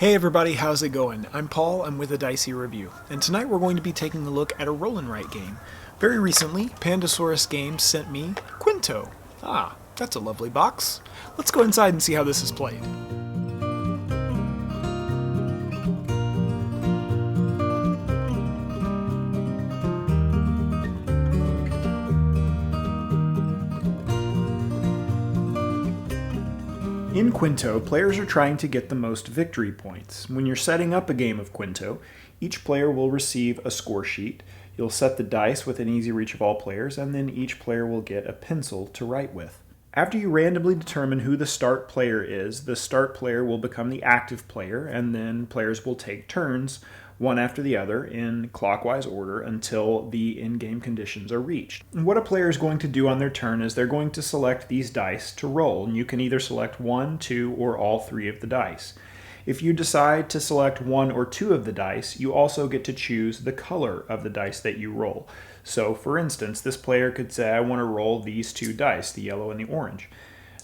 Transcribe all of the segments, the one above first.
Hey everybody, how's it going? I'm Paul, I'm with a Dicey Review, and tonight we're going to be taking a look at a roll and write game. Very recently, Pandasaurus Games sent me Qwinto. Ah, that's a lovely box. Let's go inside and see how this is played. In Qwinto, players are trying to get the most victory points. When you're setting up a game of Qwinto, each player will receive a score sheet. You'll set the dice within easy reach of all players, and then each player will get a pencil to write with. After you randomly determine who the start player is, the start player will become the active player, and then players will take turns, one after the other, in clockwise order until the in-game conditions are reached. And what a player is going to do on their turn is they're going to select these dice to roll, and you can either select one, two, or all three of the dice. If you decide to select one or two of the dice, you also get to choose the color of the dice that you roll. So, for instance, this player could say, I want to roll these two dice, the yellow and the orange.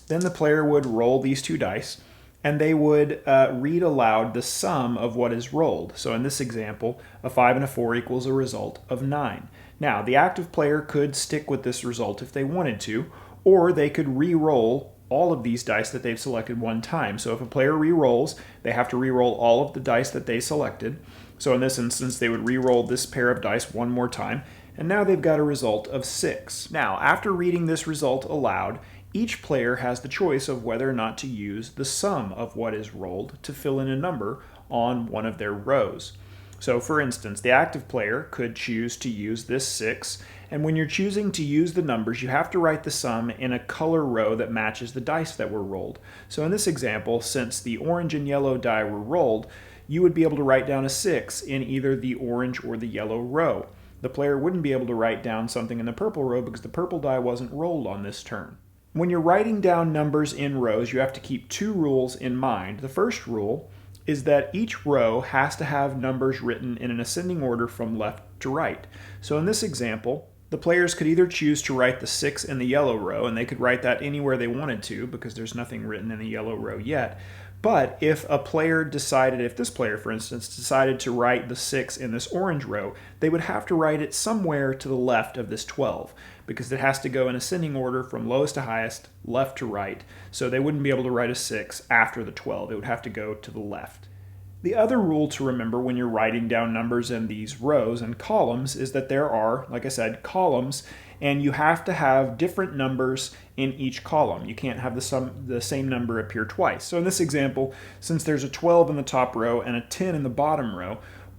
Then the player would roll these two dice, and they would read aloud the sum of what is rolled. So in this example, a 5 and a 4 equals a result of 9. Now, the active player could stick with this result if they wanted to, or they could re-roll all of these dice that they've selected one time. So if a player re-rolls, they have to re-roll all of the dice that they selected. So in this instance, they would re-roll this pair of dice one more time, and now they've got a result of 6. Now, after reading this result aloud, each player has the choice of whether or not to use the sum of what is rolled to fill in a number on one of their rows. So for instance, the active player could choose to use this 6, and when you're choosing to use the numbers, you have to write the sum in a color row that matches the dice that were rolled. So in this example, since the orange and yellow die were rolled, you would be able to write down a 6 in either the orange or the yellow row. The player wouldn't be able to write down something in the purple row because the purple die wasn't rolled on this turn. When you're writing down numbers in rows, you have to keep two rules in mind. The first rule is that each row has to have numbers written in an ascending order from left to right. So in this example, the players could either choose to write the 6 in the yellow row, and they could write that anywhere they wanted to because there's nothing written in the yellow row yet. But if a player decided, if this player, for instance, decided to write the 6 in this orange row, they would have to write it somewhere to the left of this 12 because it has to go in ascending order from lowest to highest, left to right. So they wouldn't be able to write a 6 after the 12. It would have to go to the left. The other rule to remember when you're writing down numbers in these rows and columns is that there are, like I said, columns, and you have to have different numbers in each column. You can't have the same number appear twice. So in this example, since there's a 12 in the top row and a 10 in the bottom row,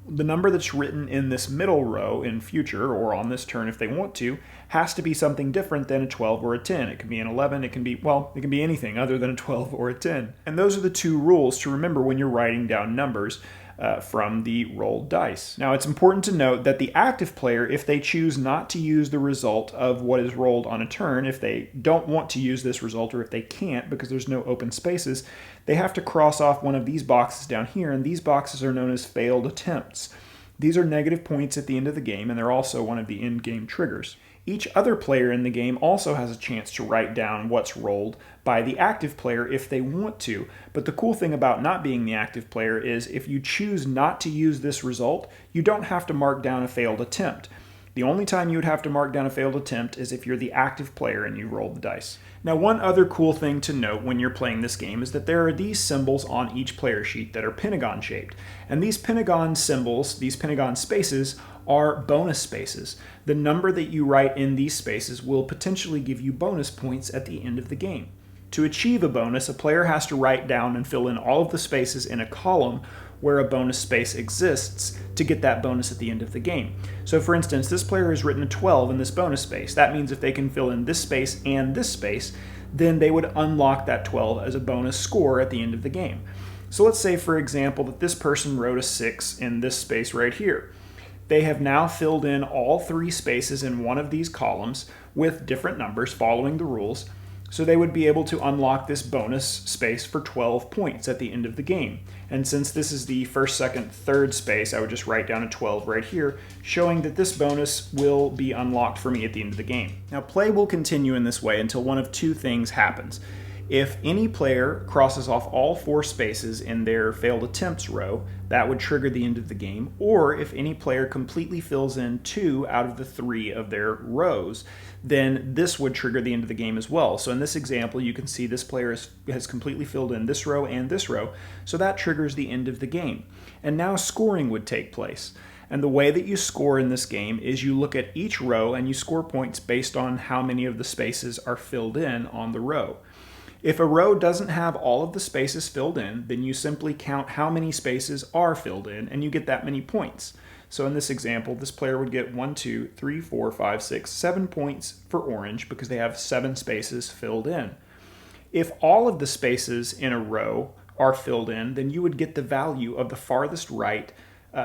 the number that's written in this middle row in future, or on this turn if they want to, has to be something different than a 12 or a 10. It can be an 11, it can be anything other than a 12 or a 10. And those are the two rules to remember when you're writing down numbers from the rolled dice. Now, it's important to note that the active player, if they choose not to use the result of what is rolled on a turn, if they don't want to use this result, or if they can't because there's no open spaces, they have to cross off one of these boxes down here, and these boxes are known as failed attempts. These are negative points at the end of the game, and they're also one of the in-game triggers. Each other player in the game also has a chance to write down what's rolled by the active player if they want to. But the cool thing about not being the active player is if you choose not to use this result, you don't have to mark down a failed attempt. The only time you would have to mark down a failed attempt is if you're the active player and you roll the dice. Now, one other cool thing to note when you're playing this game is that there are these symbols on each player sheet that are pentagon shaped. And these pentagon symbols, these pentagon spaces, are bonus spaces. The number that you write in these spaces will potentially give you bonus points at the end of the game. To achieve a bonus, a player has to write down and fill in all of the spaces in a column where a bonus space exists to get that bonus at the end of the game. So for instance, this player has written a 12 in this bonus space. That means if they can fill in this space and this space, then they would unlock that 12 as a bonus score at the end of the game. So let's say, for example, that this person wrote a 6 in this space right here. They have now filled in all three spaces in one of these columns with different numbers following the rules, so they would be able to unlock this bonus space for 12 points at the end of the game. And since this is the first, second, third space, I would just write down a 12 right here, showing that this bonus will be unlocked for me at the end of the game. Now, play will continue in this way until one of two things happens. If any player crosses off all 4 spaces in their failed attempts row, that would trigger the end of the game. Or if any player completely fills in 2 out of the 3 of their rows, then this would trigger the end of the game as well. So in this example, you can see this player has completely filled in this row and this row, so that triggers the end of the game. And now scoring would take place. And the way that you score in this game is you look at each row and you score points based on how many of the spaces are filled in on the row. If a row doesn't have all of the spaces filled in, then you simply count how many spaces are filled in and you get that many points. So in this example, this player would get 1, 2, 3, 4, 5, 6, 7 points for orange because they have 7 spaces filled in. If all of the spaces in a row are filled in, then you would get the value of the farthest right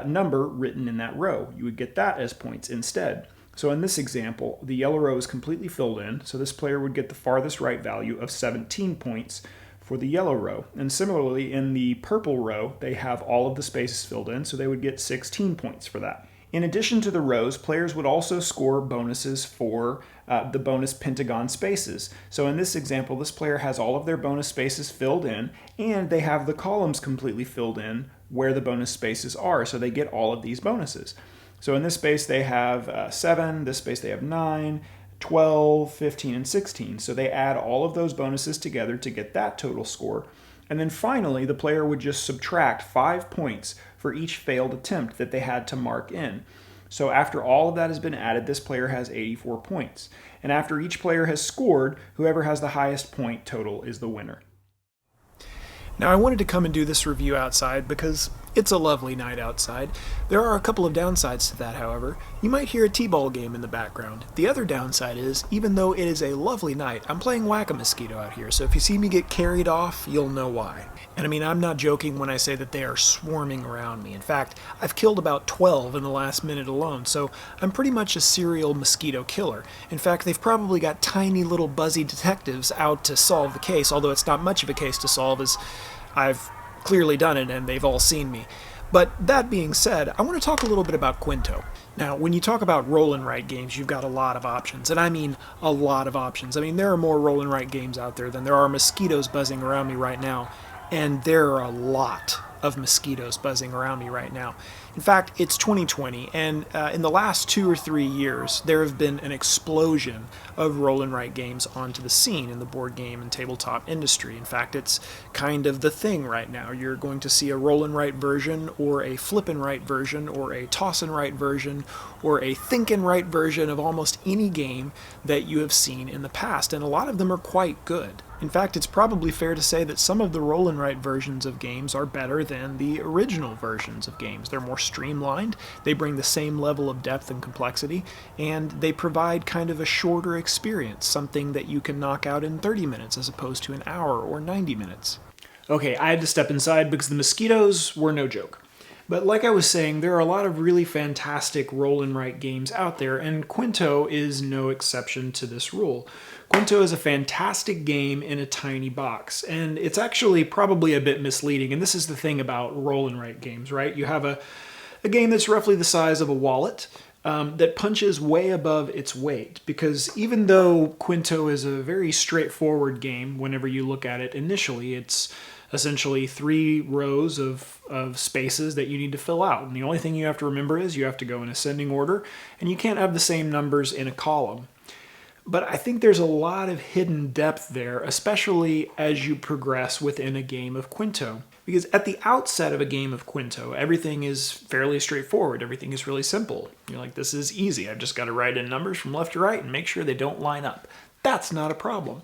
number written in that row. You would get that as points instead. So in this example, the yellow row is completely filled in, so this player would get the farthest right value of 17 points for the yellow row. And similarly, in the purple row, they have all of the spaces filled in, so they would get 16 points for that. In addition to the rows, players would also score bonuses for the bonus pentagon spaces. So in this example, this player has all of their bonus spaces filled in, and they have the columns completely filled in where the bonus spaces are, so they get all of these bonuses. So in this space they have 7, this space they have 9, 12, 15, and 16. So they add all of those bonuses together to get that total score. And then finally, the player would just subtract 5 points for each failed attempt that they had to mark in. So after all of that has been added, this player has 84 points. And after each player has scored, whoever has the highest point total is the winner. Now, I wanted to come and do this review outside because it's a lovely night outside. There are a couple of downsides to that, however. You might hear a t-ball game in the background. The other downside is, even though it is a lovely night, I'm playing Whack-A-Mosquito out here, so if you see me get carried off, you'll know why. And I mean, I'm not joking when I say that they are swarming around me. In fact, I've killed about 12 in the last minute alone, so I'm pretty much a serial mosquito killer. In fact, they've probably got tiny little buzzy detectives out to solve the case, although it's not much of a case to solve, as I've clearly done it and they've all seen me. But that being said, I want to talk a little bit about Qwinto. Now, when you talk about roll and write games, you've got a lot of options, and I mean a lot of options. I mean, there are more roll and write games out there than there are mosquitoes buzzing around me right now, and there are a lot of mosquitoes buzzing around me right now. In fact, it's 2020, and in the last 2 or 3 years, there have been an explosion of roll and write games onto the scene in the board game and tabletop industry. In fact, it's kind of the thing right now. You're going to see a roll and write version, or a flip and write version, or a toss and write version, or a think and write version of almost any game that you have seen in the past, and a lot of them are quite good. In fact, it's probably fair to say that some of the roll and write versions of games are better than the original versions of games. They're more streamlined, they bring the same level of depth and complexity, and they provide kind of a shorter experience, something that you can knock out in 30 minutes as opposed to an hour or 90 minutes. Okay, I had to step inside because the mosquitoes were no joke. But like I was saying, there are a lot of really fantastic roll and write games out there, and Qwinto is no exception to this rule. Qwinto is a fantastic game in a tiny box, and it's actually probably a bit misleading, and this is the thing about roll and write games, right? You have a game that's roughly the size of a wallet that punches way above its weight, because even though Qwinto is a very straightforward game whenever you look at it initially, it's essentially 3 rows of spaces that you need to fill out. And the only thing you have to remember is you have to go in ascending order, and you can't have the same numbers in a column. But I think there's a lot of hidden depth there, especially as you progress within a game of Qwinto. Because at the outset of a game of Qwinto, everything is fairly straightforward. Everything is really simple. You're like, this is easy. I've just got to write in numbers from left to right and make sure they don't line up. That's not a problem.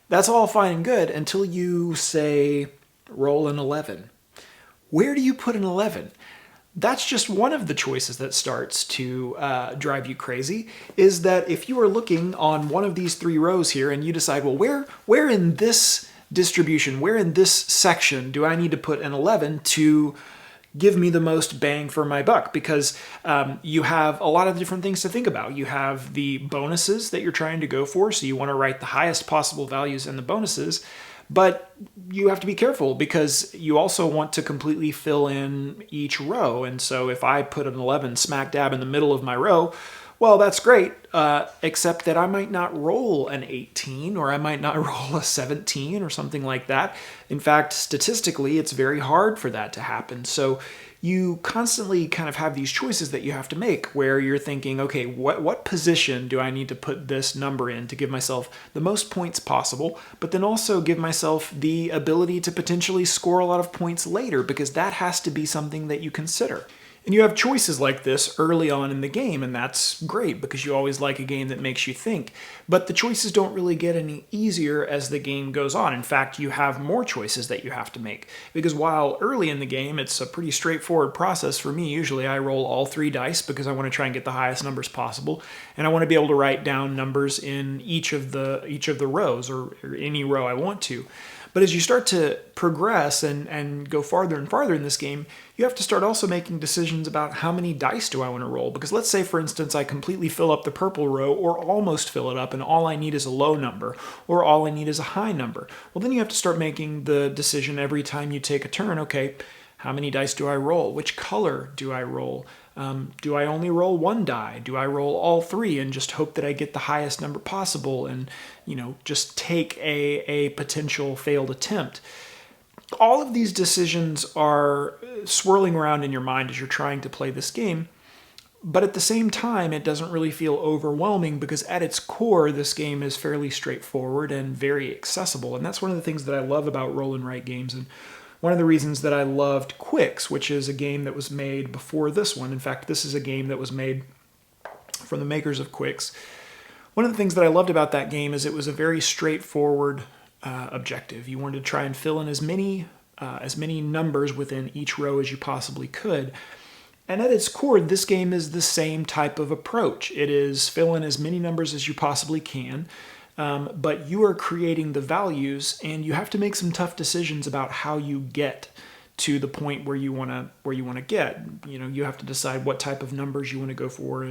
That's all fine and good until you say, roll an 11. Where do you put an 11? That's just one of the choices that starts to drive you crazy, is that if you are looking on one of these 3 rows here and you decide, well, where in this distribution, where in this section do I need to put an 11 to give me the most bang for my buck? Because you have a lot of different things to think about. You have the bonuses that you're trying to go for, so you want to write the highest possible values in the bonuses. But you have to be careful because you also want to completely fill in each row. And so if I put an 11 smack dab in the middle of my row, Well, that's great, except that I might not roll an 18 or I might not roll a 17 or something like that. In fact, statistically, it's very hard for that to happen. So you constantly kind of have these choices that you have to make where you're thinking, okay, what position do I need to put this number in to give myself the most points possible, but then also give myself the ability to potentially score a lot of points later, because that has to be something that you consider. And you have choices like this early on in the game, and that's great because you always like a game that makes you think. But the choices don't really get any easier as the game goes on. In fact, you have more choices that you have to make. Because while early in the game, it's a pretty straightforward process for me. Usually I roll all 3 dice because I want to try and get the highest numbers possible. And I want to be able to write down numbers in each of the rows, or any row I want to. But as you start to progress and go farther and farther in this game, you have to start also making decisions about how many dice do I want to roll. Because let's say, for instance, I completely fill up the purple row or almost fill it up, and all I need is a low number or all I need is a high number. Well, then you have to start making the decision every time you take a turn. Okay, how many dice do I roll? Which color do I roll? Do I only roll 1 die? Do I roll all 3 and just hope that I get the highest number possible and, just take a potential failed attempt? All of these decisions are swirling around in your mind as you're trying to play this game, but at the same time, it doesn't really feel overwhelming because at its core, this game is fairly straightforward and very accessible. And that's one of the things that I love about roll and write games. And one of the reasons that I loved Qwix, which is a game that was made before this one. In fact, this is a game that was made from the makers of Qwix. One of the things that I loved about that game is it was a very straightforward objective. You wanted to try and fill in as many numbers within each row as you possibly could. And at its core, this game is the same type of approach. It is fill in as many numbers as you possibly can. But you are creating the values, and you have to make some tough decisions about how you get to the point where you want to get. You have to decide what type of numbers you want to go for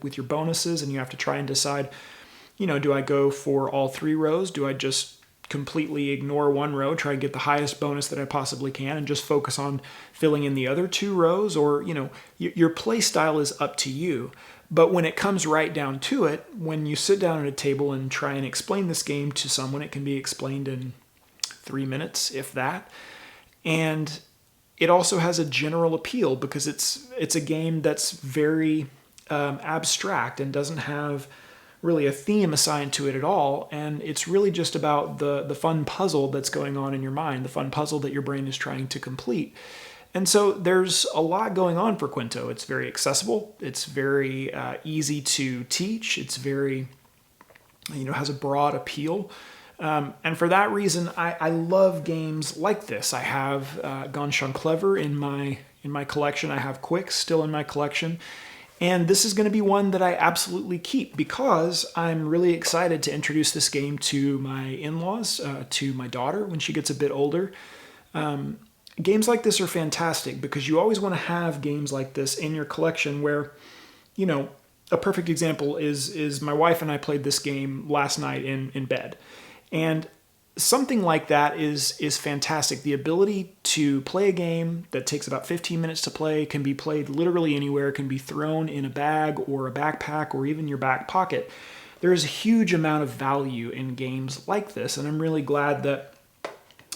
with your bonuses, and you have to try and decide, do I go for all 3 rows? Do I just completely ignore 1 row, try and get the highest bonus that I possibly can, and just focus on filling in the other 2 rows? Or, your play style is up to you. But when it comes right down to it, when you sit down at a table and try and explain this game to someone, it can be explained in 3 minutes, if that. And it also has a general appeal because it's a game that's very abstract and doesn't have really a theme assigned to it at all. And it's really just about the fun puzzle that's going on in your mind, the fun puzzle that your brain is trying to complete. And so there's a lot going on for Qwinto. It's very accessible. It's very easy to teach. It's very, has a broad appeal. And for that reason, I love games like this. I have Ganz Schön Clever in my collection. I have Qwix still in my collection. And this is going to be one that I absolutely keep because I'm really excited to introduce this game to my in-laws, to my daughter when she gets a bit older. Games like this are fantastic because you always want to have games like this in your collection where, a perfect example is my wife and I played this game last night in bed. And something like that is fantastic. The ability to play a game that takes about 15 minutes to play, can be played literally anywhere, can be thrown in a bag or a backpack or even your back pocket. There is a huge amount of value in games like this, and I'm really glad that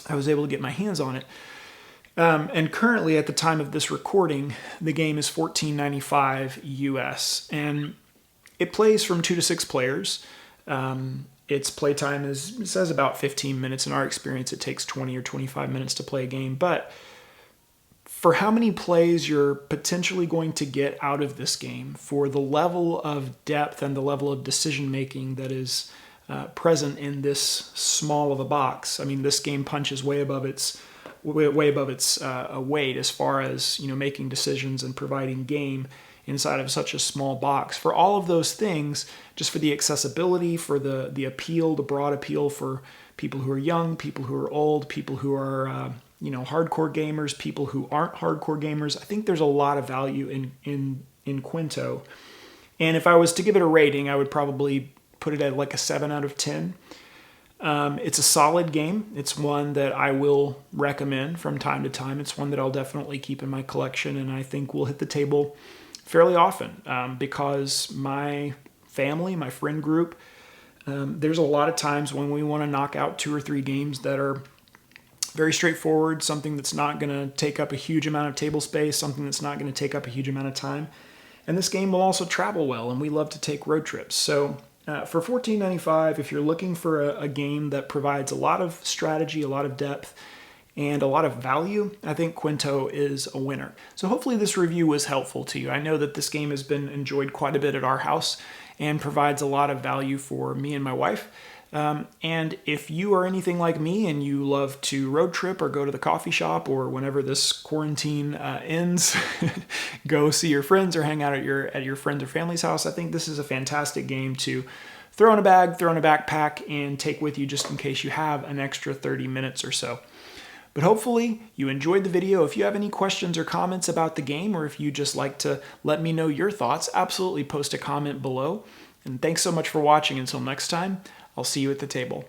I was able to get my hands on it. And currently, at the time of this recording, the game is $14.95 US, and it plays from 2 to 6 players. Its playtime it says about 15 minutes. In our experience, it takes 20 or 25 minutes to play a game. But for how many plays you're potentially going to get out of this game, for the level of depth and the level of decision making that is present in this small of a box, I mean, this game punches way above its weight as far as making decisions and providing game inside of such a small box. For all of those things, just for the accessibility, for the appeal, the broad appeal for people who are young, people who are old, people who are hardcore gamers, people who aren't hardcore gamers, I think there's a lot of value in Qwinto. And if I was to give it a rating, I would probably put it at like a 7 out of 10. It's a solid game. It's one that I will recommend from time to time. It's one that I'll definitely keep in my collection, and I think will hit the table fairly often because my family, my friend group, there's a lot of times when we want to knock out 2 or 3 games that are very straightforward, something that's not going to take up a huge amount of table space, something that's not going to take up a huge amount of time. And this game will also travel well, and we love to take road trips. So for $14.95, if you're looking for a game that provides a lot of strategy, a lot of depth, and a lot of value, I think Qwinto is a winner. So hopefully this review was helpful to you. I know that this game has been enjoyed quite a bit at our house and provides a lot of value for me and my wife. And if you are anything like me and you love to road trip or go to the coffee shop or whenever this quarantine ends, go see your friends or hang out at your friends or family's house, I think this is a fantastic game to throw in a bag, throw in a backpack, and take with you just in case you have an extra 30 minutes or so. But hopefully you enjoyed the video. If you have any questions or comments about the game, or if you just like to let me know your thoughts, absolutely post a comment below. And thanks so much for watching. Until next time, I'll see you at the table.